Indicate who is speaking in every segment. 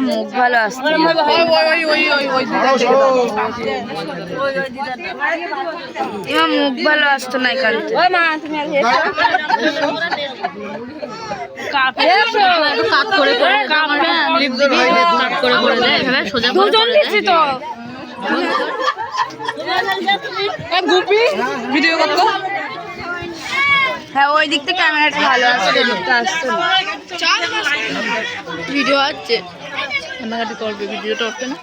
Speaker 1: মুখ ভালো আসছে মুখ ভালো আসতো না হ্যাঁ ওই দিক থেকে ক্যামেরাটা ভালো আসছে ভিডিও আছে কান্নাকাটি করবে ভিডিওটা উঠবে না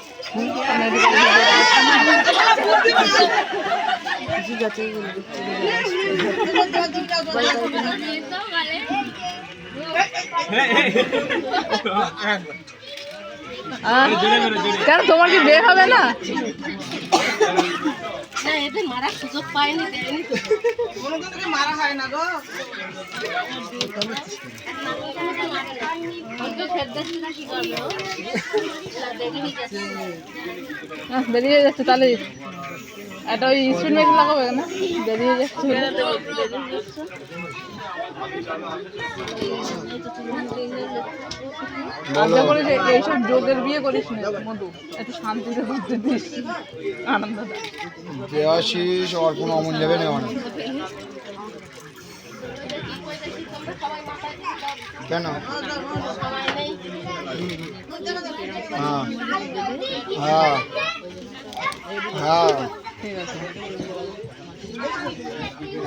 Speaker 1: কেন তোমার কি বের হবে না মারার সুযোগ পায়নি মারা হয় না গো বেরিয়ে যাচ্ছে তাহলে একটা ওই স্পিড মেট লাগাবে না বেরিয়ে যাচ্ছে এইসব যোগের বিয়ে করিস না মধু একটু শান্তিতে করতে দিস আনন্দ
Speaker 2: দেওয়াশিস আর কোনো অমন যাবে না অনেক কেন হ্যাঁ হ্যাঁ হ্যাঁ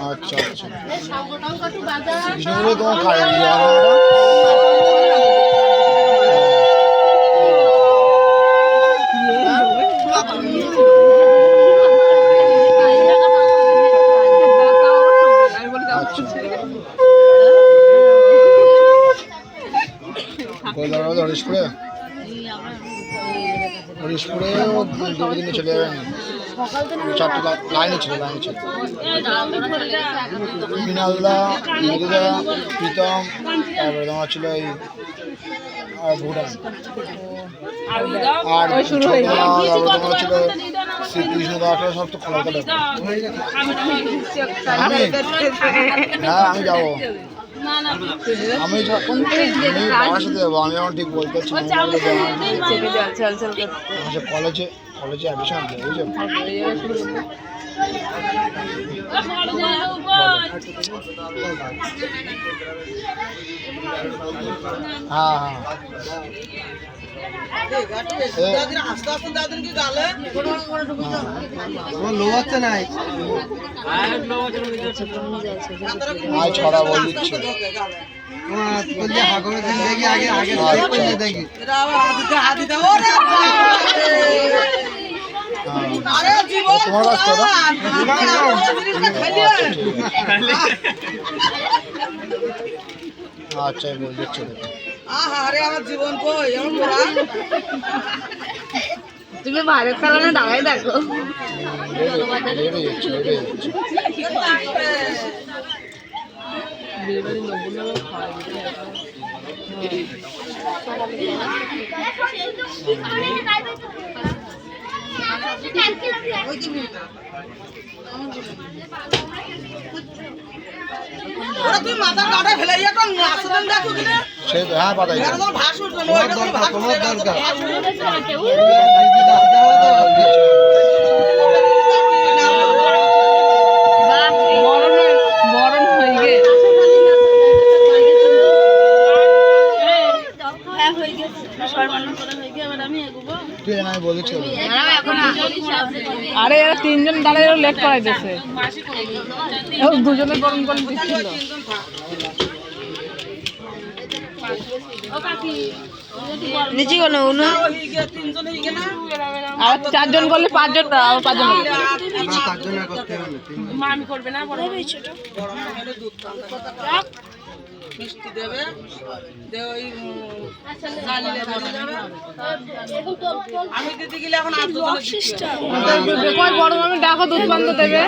Speaker 2: আচ্ছা আচ্ছা কৃষ্ণগুলো তোমার খাই হরিশপুরে দুদিনে চলে যাবেন চারটে লাইনে ছিল মিনালদা মধুদা প্রীতম তারপরে তোমার ছিল এই ভুটান আর তোমার ছিল শ্রীকৃষ্ণ দাটা সব তো কলকাতা হ্যাঁ আমি যাবো আমি বাবার সাথে যাবো আমি এখন ঠিক বলতে পারছি কলেজে অ্যাডমিশন বুঝছো হ্যাঁ হ্যাঁ ছড়া বল দিচ্ছে তোমার আচ্ছা বল দিচ্ছে
Speaker 3: আরে আমার জীবন কই এমন করা
Speaker 1: তুমি ভারত চালানো দাঁড়াই দেখো
Speaker 3: তুই মাথা কাটা ফেলে এখন আসলে দেখো কিনা
Speaker 2: সেই হ্যাঁ পাতাই
Speaker 3: ভাষ উঠবে না ওইটা তোমার দরকার
Speaker 1: আরে এরা তিনজন দাঁড়ায় লেট করাই দিয়েছে দুজনে গরম গরম দিচ্ছিল নিচে কোনো আর চারজন করলে পাঁচজন আবার পাঁচজন
Speaker 3: করবে না মিষ্টি দেবে দে ওই জালিলে বাড়ি যাবে আমি দিতে গেলে এখন আর
Speaker 1: তোমার বড় মামি ডাকো দুধ পান্ত দেবে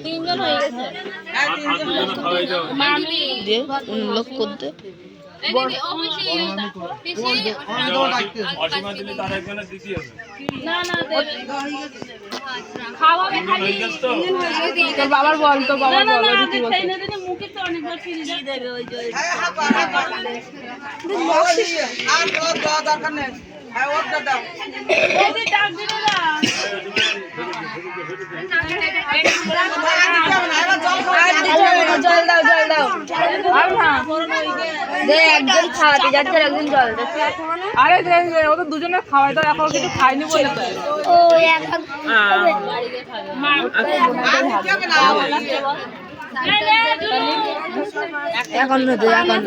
Speaker 4: তিনজন হয়ে গেছে দিয়ে লোক করতে
Speaker 1: তোর বাবার বল তোর বাবার বল ওই কি বলছে
Speaker 3: আর ওর দেওয়া দরকার নেই হ্যাঁ ওর দাও
Speaker 4: জল দাও জল দাও
Speaker 1: আর না
Speaker 4: দে একজন খাওয়াতে যাচ্ছে আর একজন জল দিচ্ছে
Speaker 1: আরে ওদের দুজনে খাওয়াই তো এখন কিছু খাইনি বলে তো
Speaker 4: ও এখন এখন দে এখন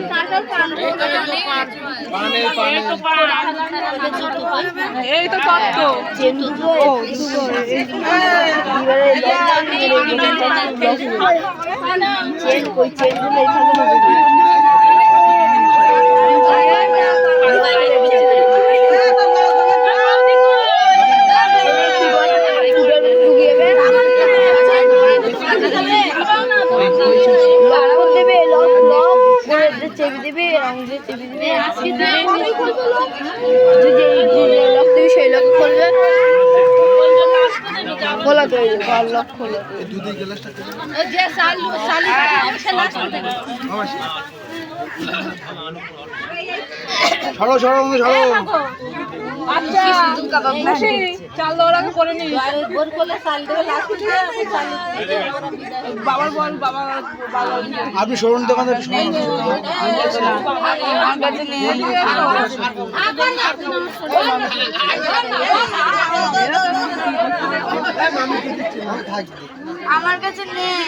Speaker 1: এই তো তত্ত্ব
Speaker 4: চেপে দেবে রং দিয়ে চেপে দেবে আজকে দেবে সেই লোক করবে খোলা তৈরি লক খোলা
Speaker 2: ছাড়ো ছাড়ো ছাড়ো
Speaker 1: আচ্ছা খুশি চাল দৌড়াকে করে নি বাবার বল বাবা বাবা
Speaker 2: আপনি সরুন দোকানে
Speaker 4: আমার কাছে নেই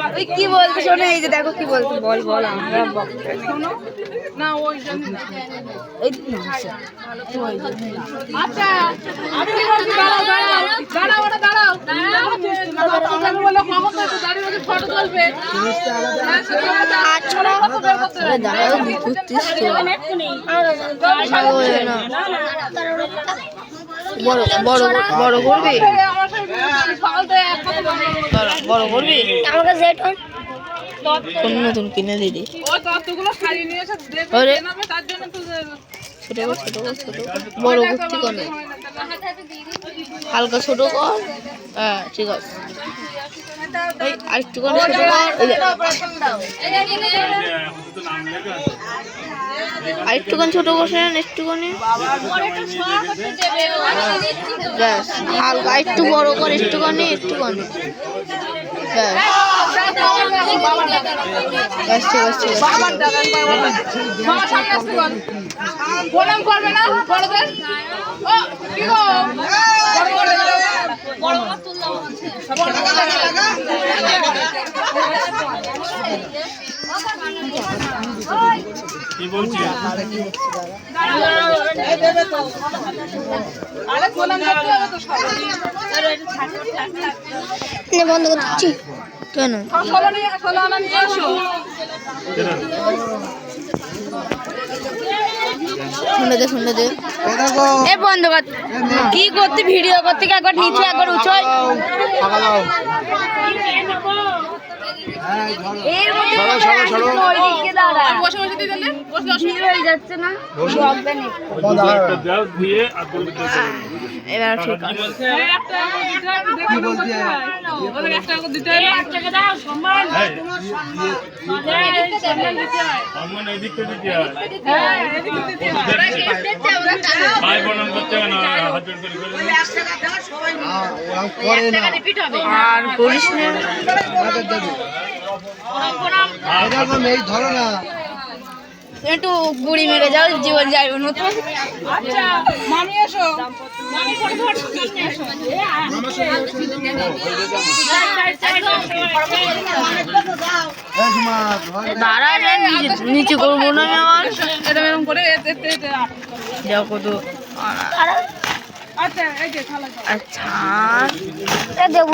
Speaker 4: ওই কি বলতে শোনো এই যে দেখো কি বলতে বল বল আমরা বকতে
Speaker 1: না ওই জন্য
Speaker 4: এই
Speaker 1: আচ্ছা আমি কি বলছি দাঁড়াও দাঁড়াও দাঁড়াও ওটা দাঁড়াও আমি বললাম কখন তো দাঁড়িয়ে বসে ফটো তুলবে
Speaker 4: দাঁড়াও ঘুরতিস বড় বড় বড় করবি বড় করবি আমার কাছে কোন নতুন কিনে দিদি
Speaker 1: ও ততগুলো শাড়ি নিয়ে এসে
Speaker 4: আরে
Speaker 1: দেবে তার জন্য তো
Speaker 4: ছোট ছোট ছোট বড় করতে কোনে হালকা ছোট কর হ্যাঁ ঠিক আছে এই আরেকটু করে ছোট কর আরেকটুখানি ছোট করছেন একটুখানি ব্যাস হালকা একটু বড় করে একটুখানি একটুখানি ব্যাস ব্যাস ঠিক আছে ঠিক আছে
Speaker 1: বাবা সামনে আসতে বল প্রণাম করবে না বড়দের ও কি গো বড় বড় তুললাম
Speaker 5: কি বলছি
Speaker 1: আরে প্রণাম করতে হবে তো সবাই
Speaker 4: বন্ধ করছি কেন
Speaker 1: ষোলো আনা নিয়ে আসো
Speaker 4: শুনে দে এ বন্ধ কর কি করতে ভিডিও করতে কি একবার নিচে একবার উঁচু এর মধ্যে ওইদিকে দাঁড়া
Speaker 1: বসে বসে দিয়ে দিলে বসে
Speaker 4: ভিড় হয়ে যাচ্ছে না
Speaker 5: দাও ধুয়ে আর বলতে
Speaker 4: এবার ঠিক আছে
Speaker 1: একটা ওদের একটা দিতে হয় এক টাকা দাও সম্মান
Speaker 5: সম্মান এদিক থেকে দিতে হয়
Speaker 1: হ্যাঁ এদিকে দিতে হয়
Speaker 5: ভাই প্রণাম করতে হবে না হাত জোড় করে
Speaker 2: করে না
Speaker 4: আর করিস না
Speaker 2: এই ধরো না
Speaker 4: একটু গুড়ি মেরে যাও জীবন যাইব নতুন
Speaker 1: আচ্ছা মামি এসো মামি ফটো সামনে এসো
Speaker 4: দাঁড়া নিচে করবো না আমি আমার
Speaker 1: এটা এরকম করে
Speaker 4: যাও কত
Speaker 1: আচ্ছা এই যে খালা
Speaker 4: আচ্ছা এ দেব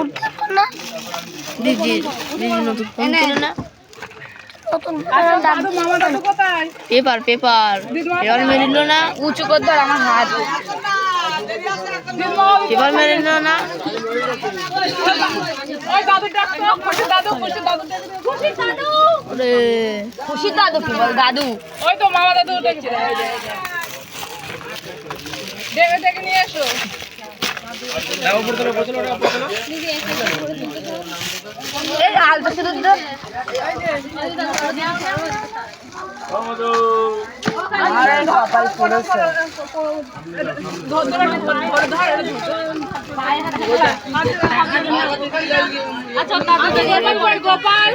Speaker 4: না দিদি দিদি নতুন ফোন কিনে না নতুন
Speaker 1: দাদু মামা দাদু কোথায়
Speaker 4: পেপার পেপার পেপার মেরিল না উঁচু করে ধর আমার হাত পেপার মেরিল না
Speaker 1: ওই দাদু ডাকতো খুশি দাদু
Speaker 4: ওরে খুশি দাদু কি বল দাদু
Speaker 1: ওই তো মামা দাদু ডাকছে ডেকে নিয়ে এসো
Speaker 4: এই আলটা শুধু ধর আরে কপাল পড়েছে
Speaker 1: আচ্ছা গোপাল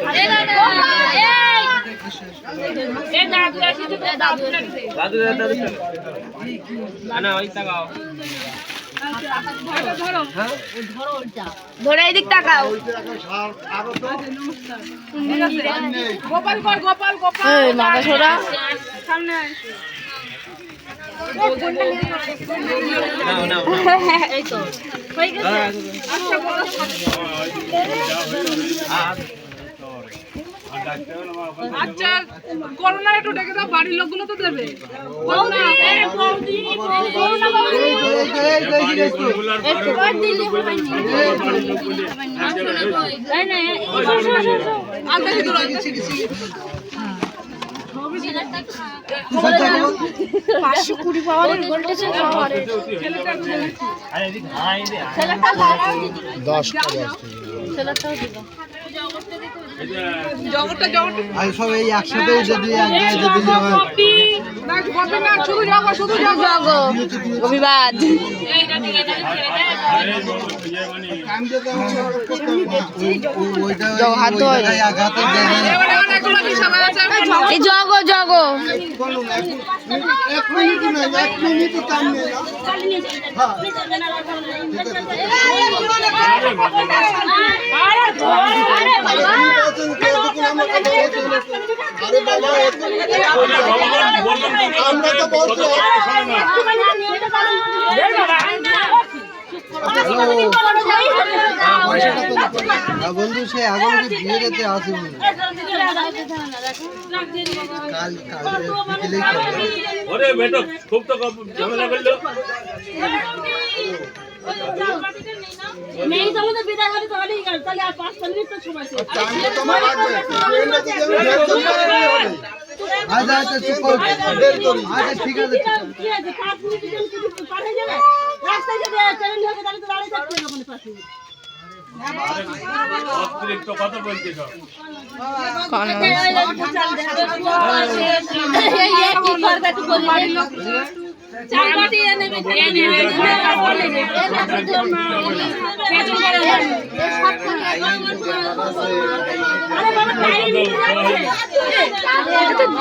Speaker 1: এই দাদু এসেছে দাদু না ওই তাকাও
Speaker 4: ধরে এদিক তাকাও
Speaker 1: গোপাল গোপাল
Speaker 4: এই মাথা ছোড়া
Speaker 1: সামনে এই তো হয়ে গেছে আচ্ছা করোনা একটু ডেকে দাও বাড়ির লোকগুলো তো দেবে
Speaker 2: সব এই একসাথে যদি
Speaker 1: শুধু
Speaker 4: অভিবাদ এই জগ জগ
Speaker 2: বন্ধু সে এখন কি বিয়ে যেতে আসে
Speaker 5: ওরে বেটো খুব তো ঝামেলা করলো
Speaker 1: মেয়ে সমুদ্র বিদায় হবে তাহলে আর 5 মিনিট তো সময় আছে
Speaker 2: আচ্ছা আচ্ছা চুপ করো আচ্ছা ঠিক আছে
Speaker 1: কি আছে 5 মিনিট যদি পাঠিয়ে যাবে রাস্তায় যদি ট্রেন ঢোকে তাহলে তো দাঁড়িয়ে থাকতে হবে ওখানে পাশে
Speaker 5: অতিরিক্ত কথা বলছিস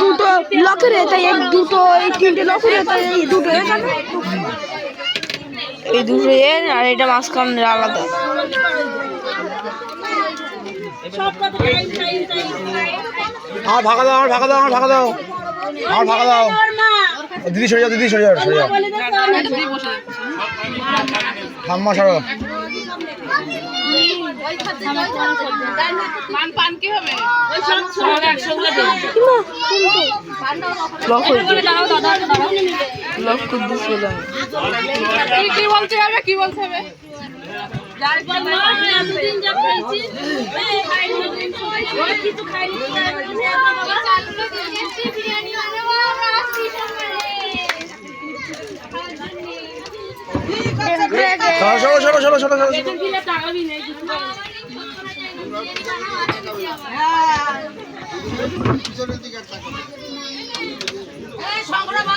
Speaker 4: দুটো লকের তাই এক দুটো এই তিনটে লকের তাই এই দুটো এই দুটো এর আর এটা মাঝখানে আলাদা
Speaker 2: আমার ভাগা দাও আমার ভাগা দাও আমার ভাগা দাও আমার ভাগা দাও দিদি সরে যাও দিদি সরে যাও ঠাম্মা সরো
Speaker 1: পান কি হবে ওই সব 100
Speaker 4: লক করে দিয়েছিলাম
Speaker 1: কি বলতে হবে এতদিন যা খাইছি কিছু খাইনি বিরিয়ানি টাকাবি নেই সংগ্রাম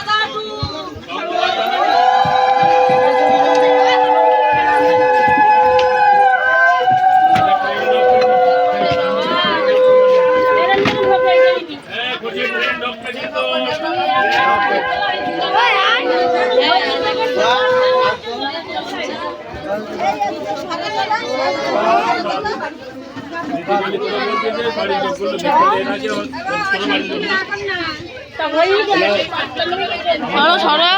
Speaker 5: বাড়ি
Speaker 4: সরো সরো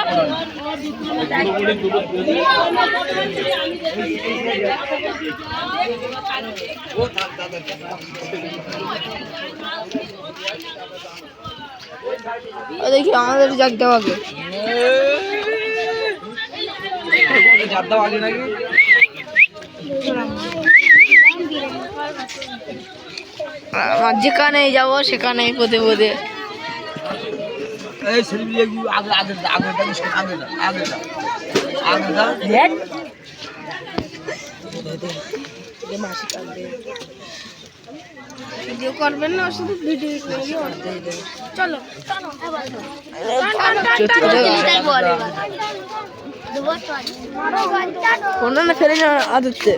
Speaker 4: দেখি আমাদের যাক দেওয়া আগে যেখানে যাবো সেখানেই পদে পদে ভিডিও করবেন না শুধু ভিডিও চলো ফোনটা না ফেলে না আদতে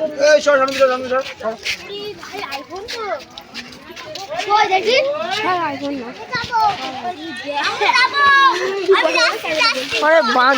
Speaker 4: আরে বান